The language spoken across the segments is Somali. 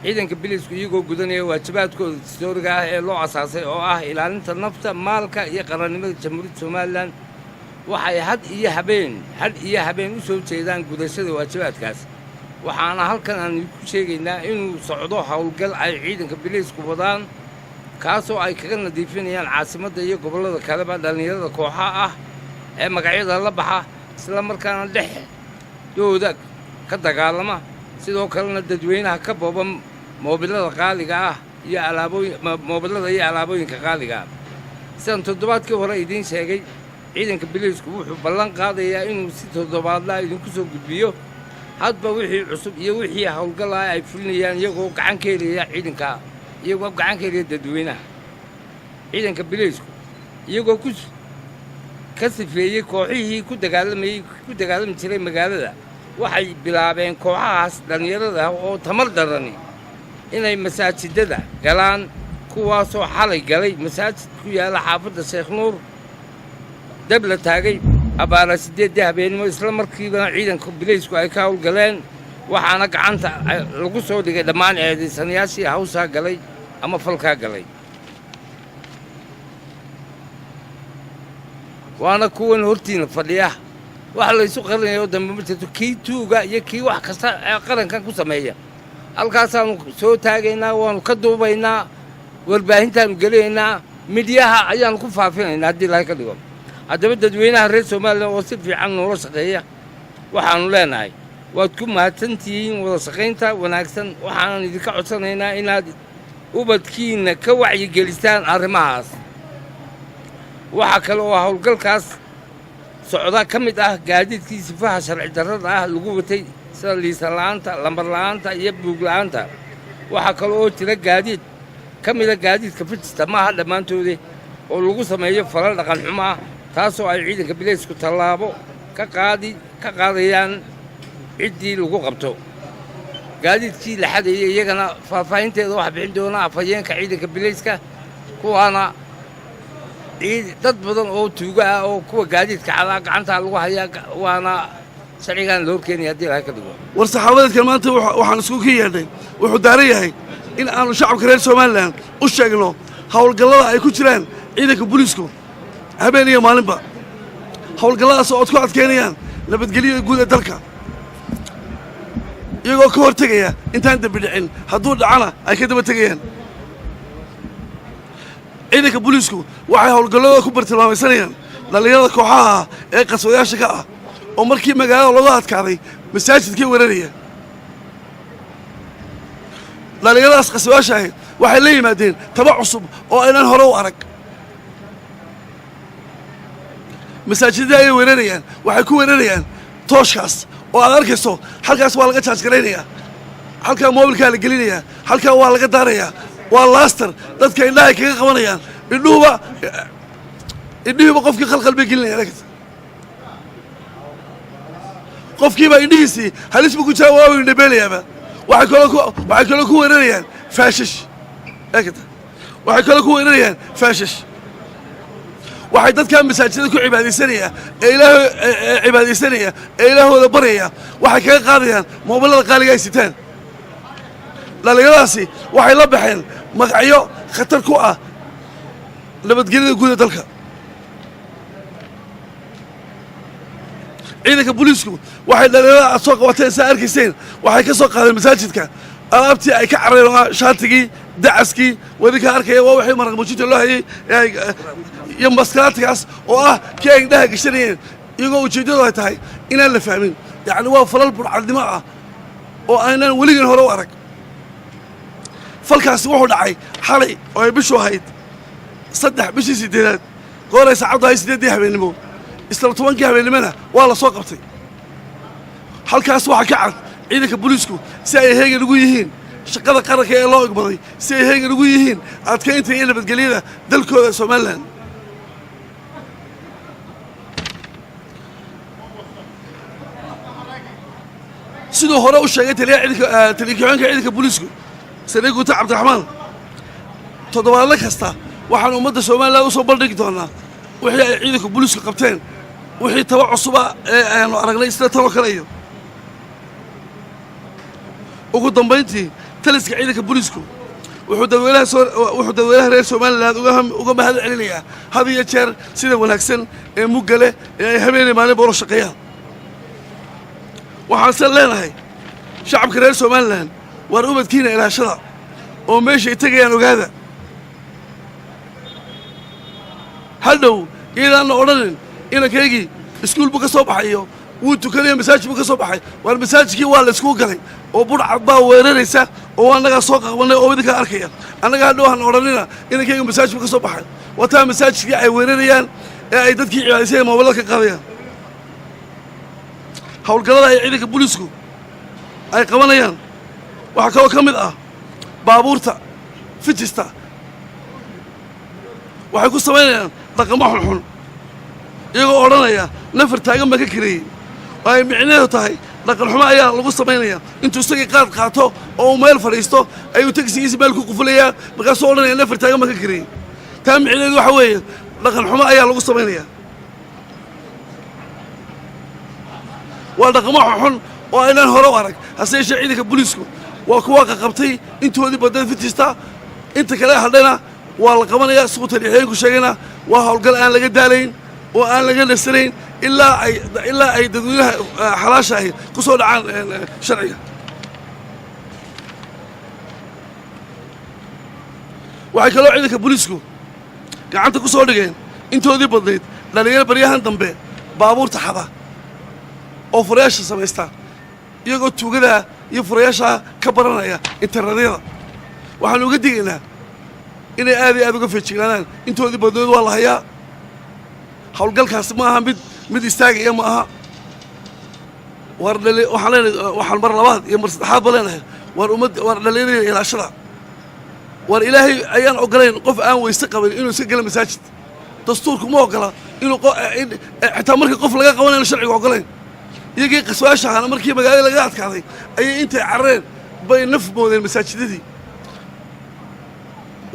ciidanka biliisku iyagoo gudanaya waajibaadkooda dastuuriga ah ee loo asaasay oo ah ilaalinta nafta maalka iyo qarannimada jamhuuriyadda somalilan waxay had iyo habeen u soo jeedaan gudashada waajibaadkaas waxaana halkan aan ku sheegaynaa inuu socdo howlgal ay ciidanka biliisku wadaan kaasoo ay kaga nadiifinayaan caasimadda iyo gobollada kaleba dhallinyarada kooxaha ah ee magacyada la baxa isla markaana dhexdooda ka dagaalama sidoo kalena dadweynaha ka booban moobilada qaaliga ah iyo alaabooyinka qaaliga ah sidaan toddobaadkii hore idiin sheegay ciidanka biliisku wuxuu ballan qaadayaa inuu si toddobaadlaa idinku soo gudbiyo hadba wixii cusub iyo wixii howlgalaha ay fulinayaan iyagoo gacan ka helaya dadweynaha ciidanka biliisku iyagoo ka sifeeyey kooxihii ku dagaalami jiray magaalada waxay bilaabeen kooxahaas dhallinyarada oo tamar darani inay masaajidada galaan kuwaasoo xalay galay masaajid ku yaalla xaafadda sheekh nuur dab la taagay abbaara 8 habeenimo isla markiibana ciidanka biliisku ay ka howlgaleen waxaana gacanta lagu soo dhigay dhammaan eedaysanayaashii hawshaa galay ama falkaa galay waana kuwan hortiina fadhiya wax laysu qarinayo dambe ma jirto kii tuuga iyo kii wax kasta ee qarankan ku sameeya halkaasaanu soo taagaynaa waanu ka duubaynaa warbaahintaanu gelinaynaa midyaha ayaanu ku faafinaynaa haddii ilaahay ka dhigo haddaba dadweynaha reer somalilan oo si fiican noola shaqeeya waxaannu leenahay waad ku mahadsantihiin wada shaqaynta wanaagsan waxaanan idinka codsanaynaa inaad ubadkiinna ka wacyigelistaan arrimahaas waxaa kale oo howlgalkaas socda ka mid ah gaadiidkii sifaha sharci darrada ah lagu watay sida liisan la'aanta lambar la'aanta iyo buug la'aanta waxaa kale oo jira gaadiid ka mida gaadiidka fijista maaha dhammaantoodii oo lagu sameeyo falal dhaqan xumo ah taasoo ay ciidanka biliisku tallaabo ka qaadayaan ciddii lagu qabto gaadiidkii la xadayay iyagana faahfaahinteeda waxa bixin doona afhayeenka ciidanka biliiska kuwaana dad badan oo tuuga ah oo kuwa gaadiidka calaa gacanta lagu hayaa waana sharcigan loo keenay haddii ilaahay ka dhigo war saxaabadeedkan maanta waxaan isku ka yeedhay wuxuu daaran yahay in aanu shacabka reer somalilan u sheegno howlgallada ay ku jiraan ciidanka booliisku habeen iyo maalinba howlgalladaas oo ad ku adkeynayaan nabadgelyada guud ee dalka iyagoo ka hortegaya intaan dambi dhicin hadduu dhacana ay ka daba tegayaan ciidanka booliisku waxay howlgalladooda ku bartilmaamaysanayaan dhallinyarada kooxaha ah ee qaswadayaasha ka ah oo markii magaalada looga adkaaday masaajidkii weeraraya dhallinyaradaas qaswadayaasha ahayd waxay la yimaadeen taba cusub oo aynaan hore u arag masaajidada ayay weerarayaan waxay ku weerarayaan tooshkaas oo aad arkayso halkaas waa laga jaajgaraynayaa halkaa moobilkaa la gelinayaa halkaa waa laga daarayaa waa laastar dadka indhahay kaga qabanayaan indhihiiba qofkii khalkhal bay gelinayaan qofkiiba indhihiisii halis buu ku jiraa waa indhabeelayaaba waxay kaloo ku weerarayaan faashash waxay kaloo ku weerarayaan faashash waxay dadkaa masaajidada ku cibaadaysanaya ee ilaahooda baryaya waxay kaga qaadayaan moobilada qaaliga ay sitaan dhallinyaradaasi waxay la baxeen magacyo khatar ku ah nabadgelyada guud ee dalka ciidanka booliisku waxay dhallinyarada aad soo qabateen saa arkayseen waxay ka soo qaadeen masaajidka alaabtii ay ka carareen shaatigii dacaskii wadinkaa arkaya waa wixii maraq muujinta loo hayay iyo maskaraadkaas oo ah kii ay indhaha gashanayeen iyagoo ujeeddadu ay tahay inaan la fahmin yacni waa falal burcadnimo ah oo aynaan weligeen hore u arag falkaasi wuxuu dhacay xalay oo ay bishu ahayd 3 bishii 8aad gooray saacaddu ahay 8 habeennimo isla 10 habeennimona waa la soo qabtay halkaas waxaa ka cad ciidanka booliisku si ay heegan ugu yihiin shaqada qaranka ee loo ogmaday si ay heegan ugu yihiin adkaynta iyo nabadgelyada dalkooda somalilan sidoo hore u sheegay taliya-ku-xigeenka ciidanka booliisku sare guuta cabdiraxmaan toddobaadle kasta waxaan ummadda somalilan u soo bandhigi doonaa wixii ay ciidanka booliisku qabteen wixii taba cusuba ee aanu aragnay sida tanoo kale iyo ugu dambayntii taliska ciidanka booliisku wuxuu dadweynaha reer somalilan uga mahad celinayaa had iyo jeer sida wanaagsan ee mugga leh ee ay habeenay maalinba ula shaqeeyaan waxaanse leenahay shacabka reer somalilan waar ubadkiina ilaashada oo meeshay tegayaan ogaada hadhow iyadaanna odhanin inankaygii iskuul buu ka soo baxayo wuu tukanayo masaajid buu ka soo baxay waar masaajidkii waa la iskuu galay oo budhcad baa weeraraysa oo annagaa soo qaqbannay oo idinkaa arkaya annaga hadhow han odhanina inankayga masaajid buu ka soo baxay wataa masaajidkii ay weerarayaan ee ay dadkii cibaadaysay moobilada ka qaadayaan howlgallada ay ciidanka booliisku ay qabanayaan waxaa kaloo ka mid ah baabuurta fitista waxay ku samaynayaan dhaqamo xunxun iyagoo odhanaya nafar taagan baa ka kareeyey oo ay micnaheedu tahay dhaqan xumo ayaa lagu samaynaya intuu isagii qaad qaato oo uu meel fadhiisto ayuu tagsigiisi meel ku qufulayaa markaasuu odhanaya nafar taagan baa ka kareeyey taa micnaheedu waxa weeye dhaqan xumo ayaa lagu samaynayaa waa dhaqamo xunxun oo aynaan hore u arag hase yeeshee ciidanka booliisku waa kuwa qaqabtay intoodii badneed fitista inta kale hadhayna waa la qabanayaa siduu taliya-xigeenku sheegayna waa howlgal aan laga daalayn oo aan laga nasanayn ilaa ay dadweynaha xalaasha ahi ku soo dhacaan sharciga waxay kaloo ciidanka booliisku gacanta ku soo dhigeen intoodii badnayd dhalinyaro baryahan dambe baabuurta xada oo furayaasha samaysta iyagoo tuugadaa iyo furayaashaa ka baranaya internetyada waxaanu uga digaynaa inay aad iyo aad uga feejignaadaan intoodii badnood waa la hayaa howlgalkaasi ma aha mid istaagaya ma aha waxaan mar labaad iyo mar saddexaad ba leenahay waar dhalinyarada ilaashada waar ilaahay ayaan ogolayn qof aan weyse qabin inuu iska gala masaajid dastuurku ma ogola inuu xitaa markii qof laga qabanayno sharciga ogolayn iyagii qaswaasha ahaana markii magaalada laga adkaaday ayay intay carareen bay naf moodeen masaajidadii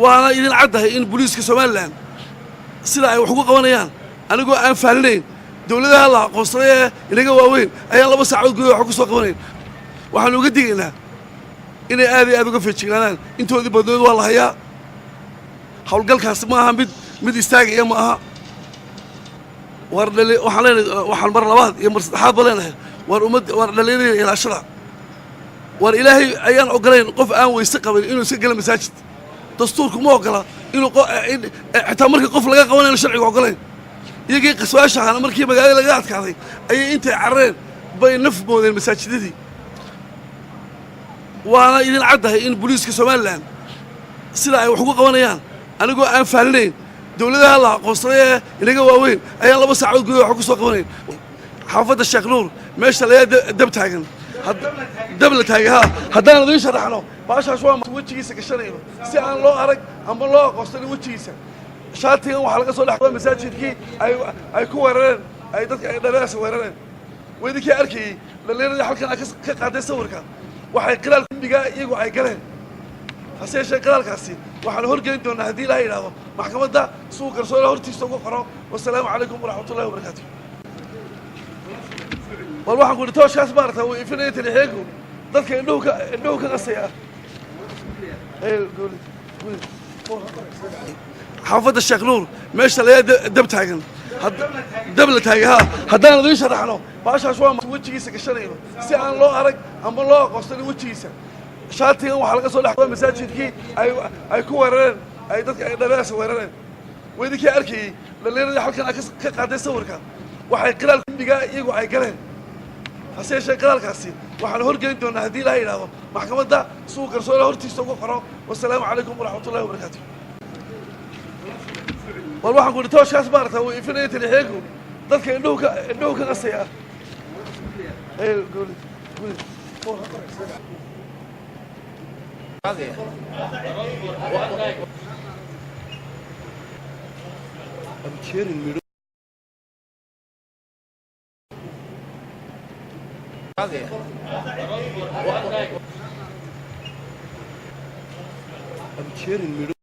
waana idin caddahay in booliiska somalilan sida ay wax ugu qabanayaan anigoo aan fahlinayn dawladaha la aqoonsaday ee inaga waaweyn ayaan 2 saacadood gudaha wax ku soo qabanayn waxaanu uga digaynaa inay aad iyo aad uga feejignaadaan intoodii badnood waa la hayaa howlgalkaasi ma aha mid istaagaya ma aha waxaan mar labaad iyo mar saddexaad ba leenahay waar dhalinyarada ilaashada waar ilaahay ayaan ogolayn qof aan weyse qabin inuu iska gala masaajid dastuurku ma ogola inuu xitaa markii qof laga qabanayno sharciga ogolayn iyagii qaswaasha ahaana markii magaalada laga adkaaday ayay intay carareen bay naf moodeen masaajidadii waana idin caddahay in booliiska somalilan sida ay wax ugu qabanayaan anigoo aan fahlinayn dawladaha la aqoonsaday ee inaga waaweyn ayaan 2 saacadood gudaha wax ku soo qabanayn xaafadda sheekh nuur meesha layaa dab taagan dab la taagay ha haddaan idiin sharaxno baashaas waa wejigiisa gashanayno si aan loo arag ama loo aqoonsanin wejigiisa shaatigan waxaa laga soo dhex masaajidkii ay ku weerareen ay dadka ay dhalinyaradaas weerareen weydinkii arkayey dhalinyaradii halkan ka qaaday sawirka waxay qiraal dembigaa iyagu ay galeen hase yeeshee qiraalkaasi waxaanu horgeyn doonaa haddii ilaha yidhaahdo maxkamadda suu garsoore hortiisa uga qoro wasalaamu calaykum waraxmatullahi wabarakaatu war waxaan ku idhi tooshkaas maarata wuu ifinaya taliya-xigeenku dadka indhuhu ka qasaya xaafadda sheekh nuur meesha layaa dab taagan dab la taagay ha haddaan idiin sharaxno baashaas waa wejigiisa gashanayno si aan loo arag ama loo aqoonsanin wejigiisa shaatigan waxaa laga soo dhex masaajidkii ay ku weerareen ay dadka ay dhalinyaradaas weerareen weydinkii arkayey dhalinyaradii halkan ka qaaday sawirka waxay qiraal dembigaa iyagu ay galeen hase yeeshee qiraalkaasi waxaanu horgeyn doonaa haddii ilaha yidhaahdo maxkamadda suu garsoore hortiisa uga qoro wasalaamu calaykum waraxmatullahi wabarakaatu war waxaan ku idhi tooshkaas maarata wuu ifinaya taliya-xigeenku dadka indhuhu ka qasaya I'm cheering.